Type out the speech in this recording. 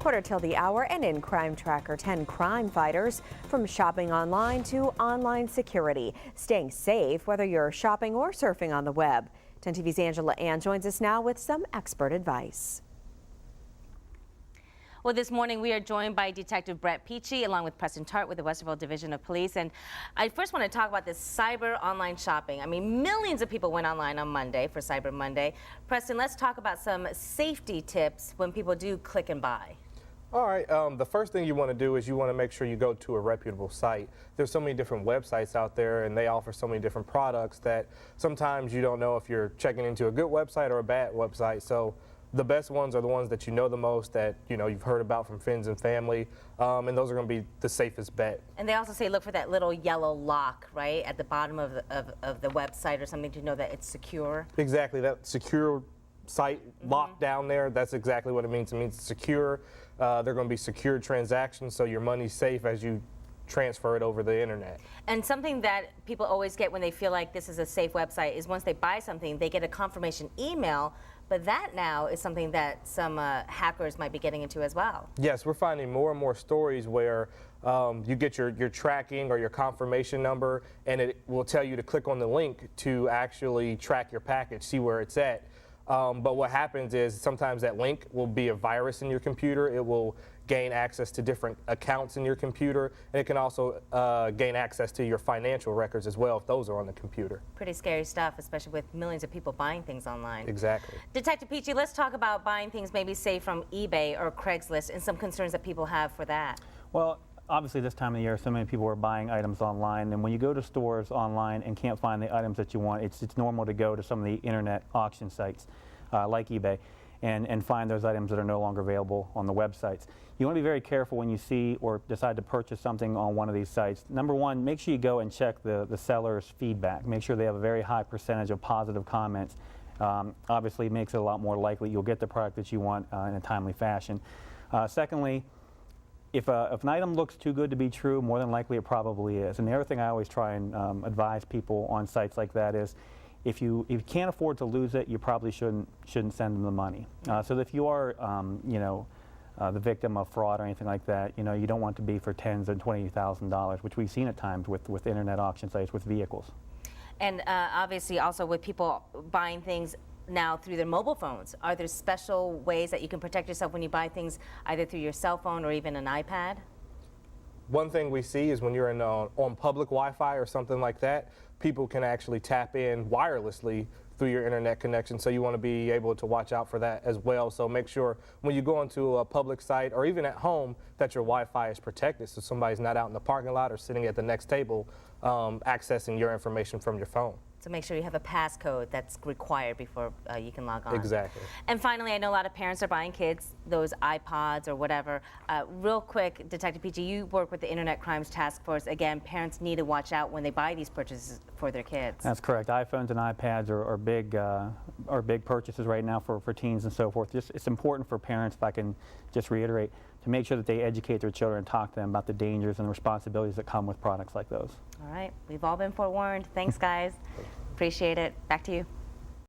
Quarter till the hour, and in Crime Tracker, 10 crime fighters. From shopping online to online security. Staying safe whether you're shopping or surfing on the web. 10 TV's Angela Ann joins us now with some expert advice. Well, this morning we are joined by Detective Brett Peachy along with Preston Tart with the Westerville Division of Police. And I first want to talk about this cyber online shopping. I mean, millions of people went online on Monday for Cyber Monday. Preston, let's talk about some safety tips when people do click and buy. All right, the first thing you want to do is you want to make sure you go to a reputable site. There's so many different websites out there and they offer so many different products that sometimes you don't know if you're checking into a good website or a bad website. So the best ones are the ones that you know the most, that you've heard about from friends and family, and those are going to be the safest bet. And they also say look for that little yellow lock, right, at the bottom of the website or something to know that it's secure. Exactly, that secure site locked down there, that's exactly what it means. It means secure. They're going to be secure transactions, so your money's safe as you transfer it over the internet. And something that people always get when they feel like this is a safe website is once they buy something, they get a confirmation email. But that now is something that some hackers might be getting into as well. Yes, we're finding more and more stories where you get your tracking or your confirmation number, and it will tell you to click on the link to actually track your package, see where it's at. But what happens is sometimes that link will be a virus in your computer. It will gain access to different accounts in your computer, and it can also gain access to your financial records as well if those are on the computer. Pretty scary stuff, especially with millions of people buying things online. Exactly. Detective Peachy, let's talk about buying things maybe say from eBay or Craigslist and some concerns that people have for that. Well, obviously this time of year so many people are buying items online, and when you go to stores online and can't find the items that you want, it's normal to go to some of the internet auction sites like eBay and find those items that are no longer available on the websites. You want to be very careful when you see or decide to purchase something on one of these sites. Number one, make sure you go and check the seller's feedback. Make sure they have a very high percentage of positive comments. Obviously, it makes it a lot more likely you'll get the product that you want in a timely fashion. Secondly, if an item looks too good to be true, more than likely it probably is. And the other thing I always try and advise people on sites like that is, if you can't afford to lose it, you probably shouldn't send them the money. So if you are, the victim of fraud or anything like that, you don't want to be for tens and $20,000, which we've seen at times with internet auction sites with vehicles. And obviously also with people buying things now through their mobile phones, are there special ways that you can protect yourself when you buy things either through your cell phone or even an iPad? One thing we see is when you're on public Wi-Fi or something like that, people can actually tap in wirelessly through your internet connection, so you want to be able to watch out for that as well. So make sure when you go into a public site or even at home that your Wi-Fi is protected, so somebody's not out in the parking lot or sitting at the next table accessing your information from your phone. So make sure you have a passcode that's required before you can log on. Exactly. And finally, I know a lot of parents are buying kids those iPods or whatever. Real quick, Detective Peachy, you work with the Internet Crimes Task Force. Again, parents need to watch out when they buy these purchases for their kids. That's correct. iPhones and iPads are big purchases right now for teens and so forth. It's important for parents, if I can just reiterate, to make sure that they educate their children and talk to them about the dangers and responsibilities that come with products like those. All right. We've all been forewarned. Thanks, guys. Appreciate it. Back to you.